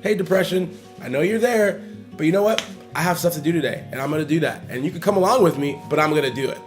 hey, depression, I know you're there, but you know what? I have stuff to do today, and I'm going to do that. And you can come along with me, but I'm going to do it.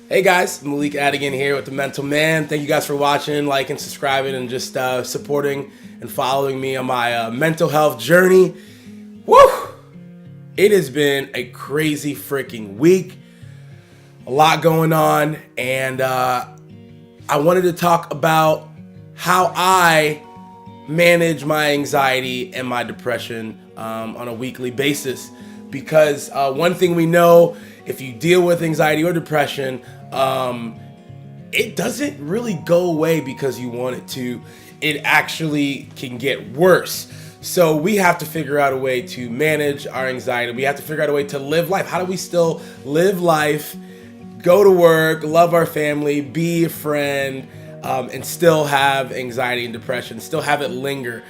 Hey guys, Malik Adigan here with The Mental Man. Thank you guys for watching, liking, subscribing, and just supporting and following me on my mental health journey. Woo! It has been a crazy freaking week. A lot going on, and I wanted to talk about how I manage my anxiety and my depression on a weekly basis. Because one thing we know, if you deal with anxiety or depression, it doesn't really go away because you want it to. It actually can get worse. So we have to figure out a way to manage our anxiety. We have to figure out a way to live life. How do we still live life, go to work, love our family, be a friend, and still have anxiety and depression, still have it linger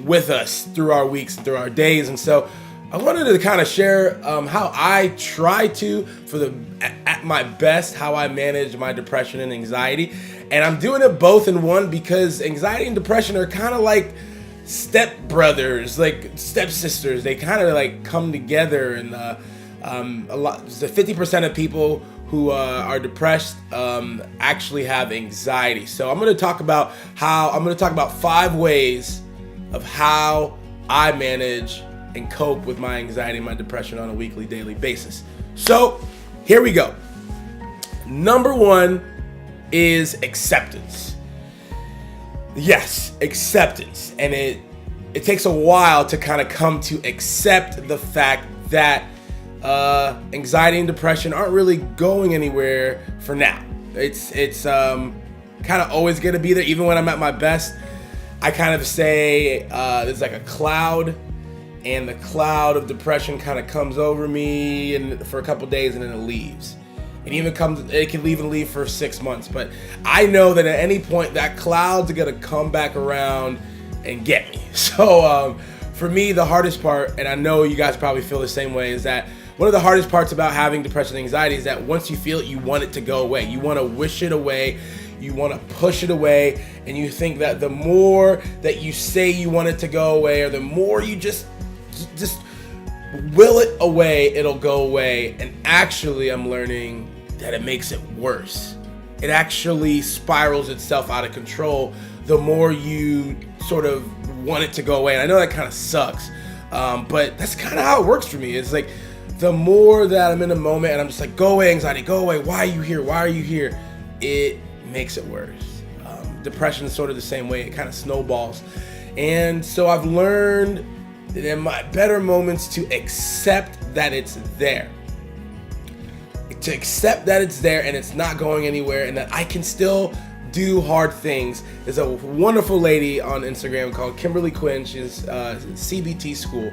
with us through our weeks and through our days? And so I wanted to kind of share how I try to, at my best, how I manage my depression and anxiety. And I'm doing it both in one because anxiety and depression are kind of like step brothers, like stepsisters. They kind of like come together, and a lot. 50% of people who are depressed actually have anxiety. So I'm going to talk about 5 ways of how I manage and cope with my anxiety and my depression on a weekly, daily basis. So here we go. Number 1 is acceptance. Yes, acceptance. And it takes a while to kind of come to accept the fact that anxiety and depression aren't really going anywhere for now. It's kind of always going to be there. Even when I'm at my best, I kind of say there's like a cloud, and the cloud of depression kind of comes over me and for a couple days, and then it leaves. It can even leave for 6 months. But I know that at any point that cloud's gonna come back around and get me. So for me, the hardest part, and I know you guys probably feel the same way, is that one of the hardest parts about having depression and anxiety is that once you feel it, you want it to go away. You want to wish it away. You want to push it away. And you think that the more that you say you want it to go away, or the more you just will it away, it'll go away. And actually, I'm learning that it makes it worse. It actually spirals itself out of control the more you sort of want it to go away. And I know that kind of sucks, but that's kind of how it works for me. It's like the more that I'm in a moment and I'm just like, go away, anxiety, go away. Why are you here? Why are you here? It makes it worse. Depression is sort of the same way. It kind of snowballs. And so I've learned in my better moments to accept that it's there. To accept that it's there and it's not going anywhere, and that I can still do hard things. There's a wonderful lady on Instagram called Kimberly Quinn. She's CBT school.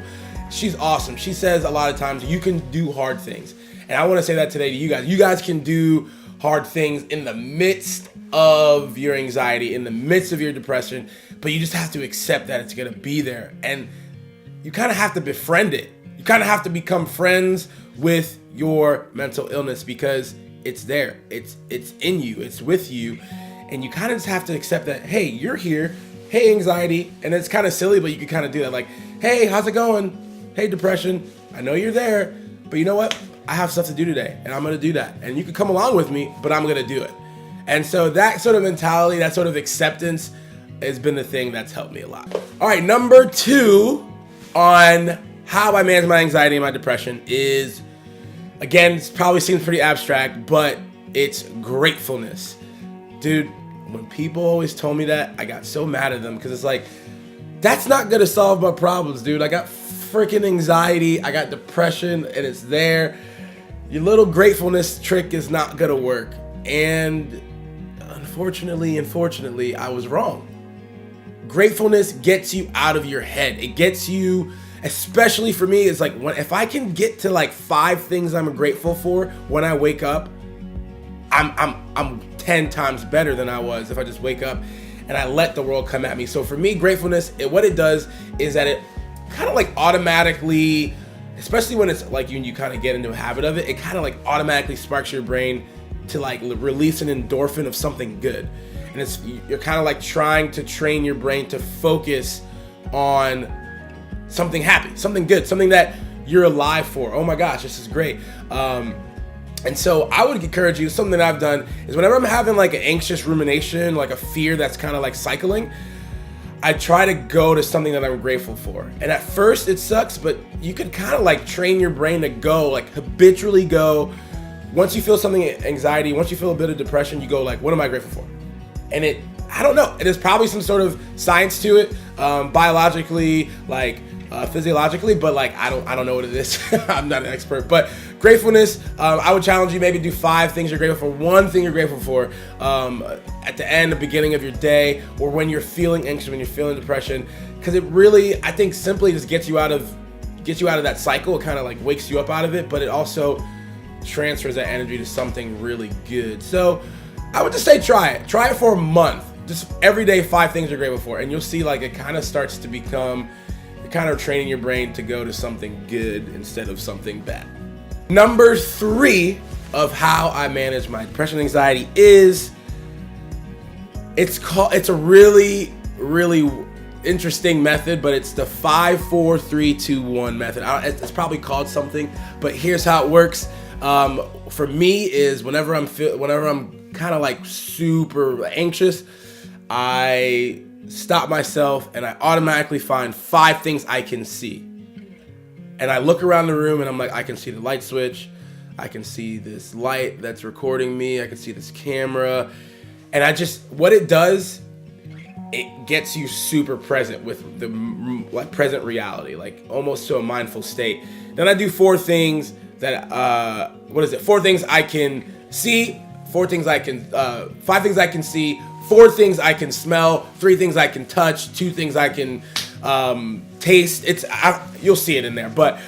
She's awesome. She says a lot of times you can do hard things. And I want to say that today to you guys. You guys can do hard things in the midst of your anxiety, in the midst of your depression, but you just have to accept that it's going to be there. And you kind of have to befriend it. You kind of have to become friends with your mental illness because it's there. It's in you. It's with you. And you kind of just have to accept that, hey, you're here. Hey, anxiety. And it's kind of silly, but you can kind of do that. Like, hey, how's it going? Hey, depression. I know you're there, but you know what? I have stuff to do today, and I'm going to do that. And you can come along with me, but I'm going to do it. And so that sort of mentality, that sort of acceptance has been the thing that's helped me a lot. All right, number 2 on how I manage my anxiety and my depression is, again, it probably seems pretty abstract, but it's gratefulness. Dude, when people always told me that, I got so mad at them because it's like, that's not going to solve my problems, dude. I got freaking anxiety, I got depression, and it's there. Your little gratefulness trick is not going to work. And unfortunately, I was wrong. Gratefulness gets you out of your head. It gets you, especially for me, it's like if I can get to like 5 things I'm grateful for when I wake up, I'm 10 times better than I was if I just wake up and I let the world come at me. So for me, gratefulness, what it does is that it kind of like automatically especially when it's like you kind of get into a habit of it, it kind of like automatically sparks your brain to like release an endorphin of something good. And you're kind of like trying to train your brain to focus on something happy, something good, something that you're alive for. Oh my gosh, this is great. And so I would encourage you, something that I've done is whenever I'm having like an anxious rumination, like a fear that's kind of like cycling, I try to go to something that I'm grateful for. And at first it sucks, but you can kind of like train your brain to go, like habitually go. Once you feel something, anxiety, once you feel a bit of depression, you go like, what am I grateful for? And I don't know, there's probably some sort of science to it, biologically, like physiologically, but like I don't know what it is. I'm not an expert, but gratefulness, I would challenge you, maybe do 5 things you're grateful for, 1 thing you're grateful for at the end, the beginning of your day, or when you're feeling anxious, when you're feeling depression, because it really, I think, simply just gets you out of that cycle. It kind of like wakes you up out of it, but it also transfers that energy to something really good. So I would just say try it for a month, just every day 5 things you're grateful for, and you'll see like it kind of starts to become, you're kind of training your brain to go to something good instead of something bad. Number 3 of how I manage my depression and anxiety is, it's a really, really interesting method, but it's the 5, 4, 3, 2, 1 method. It's probably called something, but here's how it works. For me is whenever I'm kind of like super anxious, I stop myself and I automatically find 5 things I can see. And I look around the room and I'm like, I can see the light switch, I can see this light that's recording me, I can see this camera. And what it does, it gets you super present with the like present reality, like almost to a mindful state. Then I do 4 things that, 4 things I can see, 4 things I can, 5 things I can see, 4 things I can smell, 3 things I can touch, 2 things I can taste. You'll see it in there, but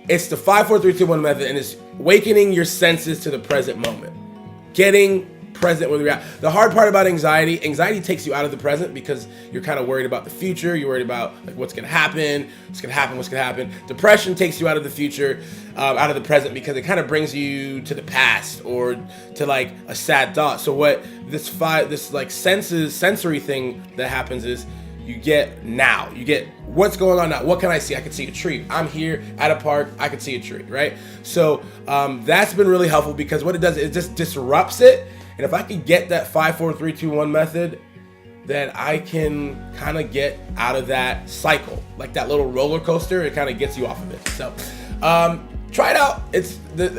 it's the 5, 4, 3, 2, 1 method, and it's awakening your senses to the present moment, getting present with reality. The hard part about anxiety takes you out of the present because you're kind of worried about the future. You're worried about like what's gonna happen. Depression takes you out of the future, out of the present, because it kind of brings you to the past or to like a sad thought. So what this like sensory thing that happens is you get now. You get what's going on now. What can I see? I can see a tree. I'm here at a park. I can see a tree, right? So that's been really helpful because what it does is it just disrupts it. And if I can get that 5, 4, 3, 2, 1 method, then I can kind of get out of that cycle, like that little roller coaster. It kind of gets you off of it. So try it out.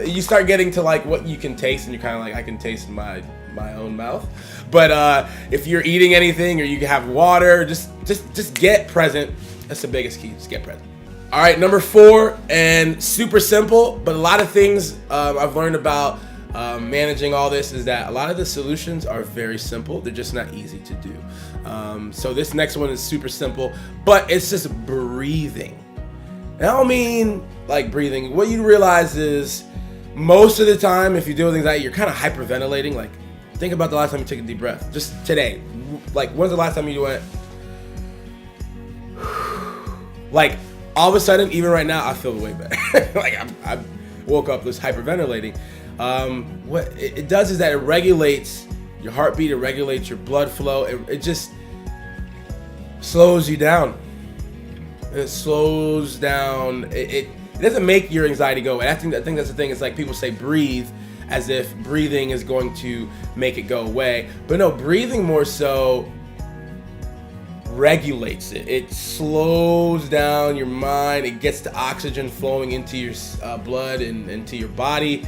You start getting to like what you can taste, and you're kind of like, I can taste my own mouth. But if you're eating anything or you have water, just get present. That's the biggest key. Just get present. All right, number 4, and super simple, but a lot of things I've learned about managing all this is that a lot of the solutions are very simple. They're just not easy to do. So this next one is super simple, but it's just breathing. And I don't mean like breathing. What you realize is most of the time, if you deal with anxiety, you're kind of hyperventilating. Like, think about the last time you took a deep breath. Just today. Like, when's the last time you went? Like, all of a sudden, even right now, I feel way better. Like, I woke up just hyperventilating. What it does is that it regulates your heartbeat, it regulates your blood flow, it just slows you down. It slows down. It doesn't make your anxiety go away. I think that's the thing. It's like people say breathe as if breathing is going to make it go away. But no, breathing more so regulates it. It slows down your mind. It gets the oxygen flowing into your blood and into your body.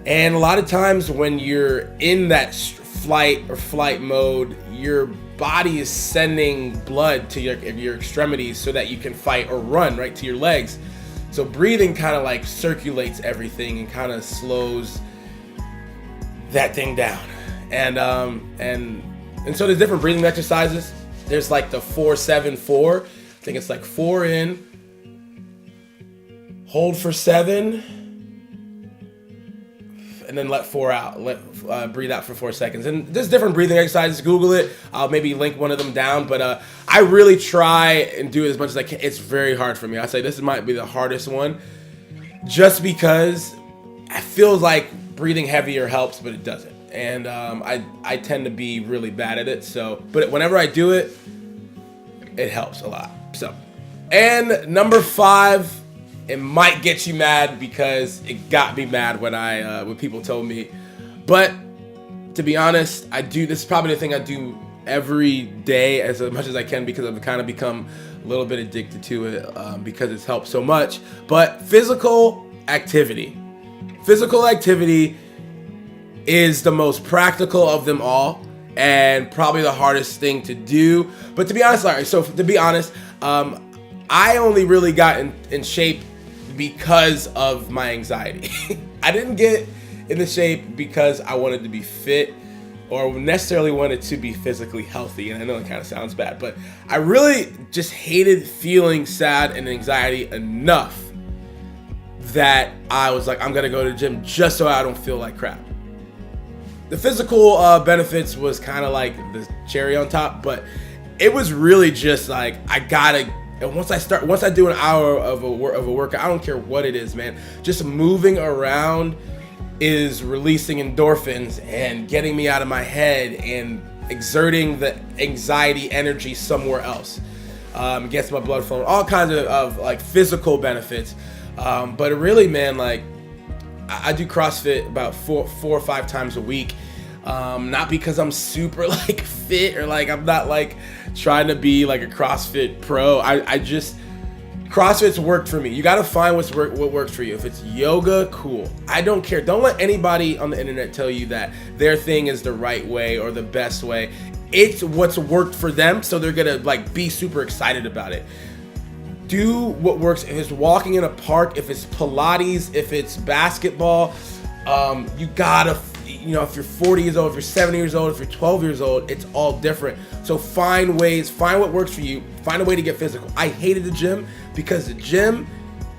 And a lot of times when you're in that flight mode, your body is sending blood to your extremities so that you can fight or run, right, to your legs. So breathing kind of like circulates everything and kind of slows that thing down. And so there's different breathing exercises. There's like the 4-7-4. I think it's like 4 in, hold for 7, and then let 4 out. Breathe out for 4 seconds. And there's different breathing exercises. Google it. I'll maybe link one of them down. But I really try and do it as much as I can. It's very hard for me. I say this might be the hardest one, just because it feels like breathing heavier helps, but it doesn't. And I tend to be really bad at it. So, but whenever I do it, it helps a lot. So, and number 5. It might get you mad because it got me mad when people told me. But to be honest, this is probably the thing I do every day as much as I can, because I've kind of become a little bit addicted to it because it's helped so much. But physical activity. Physical activity is the most practical of them all and probably the hardest thing to do. But to be honest, I only really got in shape because of my anxiety. I didn't get in the shape because I wanted to be fit or necessarily wanted to be physically healthy. And I know it kind of sounds bad, but I really just hated feeling sad and anxiety enough that I was like, I'm gonna go to the gym just so I don't feel like crap. The physical benefits was kind of like the cherry on top, but it was really just like, and once I do an hour of a workout, I don't care what it is, man. Just moving around is releasing endorphins and getting me out of my head and exerting the anxiety energy somewhere else. Gets my blood flowing, all kinds of like physical benefits. But really, man, like I do CrossFit about four or 5 times a week. Not because I'm super like fit or like I'm not like trying to be like a CrossFit pro. I just, CrossFit's worked for me. You got to find what works for you. If it's yoga, cool. I don't care. Don't let anybody on the internet tell you that their thing is the right way or the best way. It's what's worked for them, so they're gonna like be super excited about it. Do what works. If it's walking in a park, if it's Pilates, if it's basketball, you gotta, if you're 40 years old, if you're 70 years old, if you're 12 years old, it's all different. So find what works for you. Find a way to get physical. I hated the gym because the gym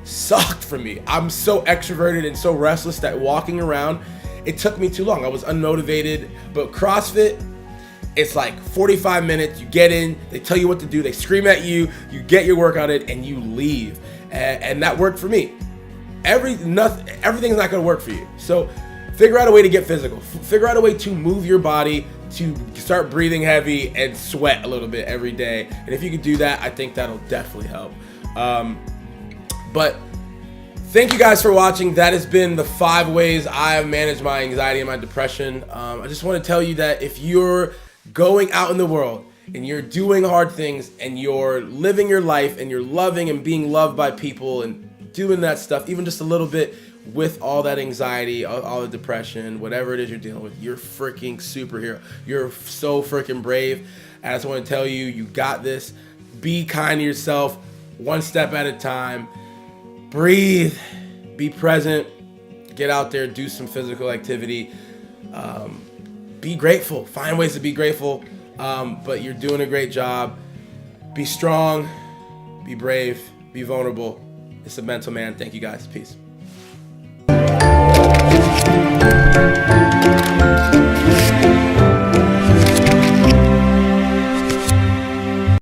sucked for me. I'm so extroverted and so restless that walking around, it took me too long. I was unmotivated. But CrossFit, it's like 45 minutes, you get in, they tell you what to do, they scream at you, you get your workout in, and you leave. And that worked for me. Everything's not gonna work for you. So figure out a way to get physical. Figure out a way to move your body, to start breathing heavy and sweat a little bit every day. And if you can do that, I think that'll definitely help. But thank you guys for watching. That has been the 5 ways I have managed my anxiety and my depression. I just want to tell you that if you're going out in the world and you're doing hard things and you're living your life and you're loving and being loved by people and doing that stuff, even just a little bit, with all that anxiety, all the depression, whatever it is you're dealing with, you're freaking superhero. You're so freaking brave. And I just want to tell you, you got this. Be kind to yourself, one step at a time. Breathe, be present, get out there, do some physical activity. Be grateful, find ways to be grateful. But you're doing a great job. Be strong, be brave, be vulnerable. It's the Mental Man. Thank you guys. Peace.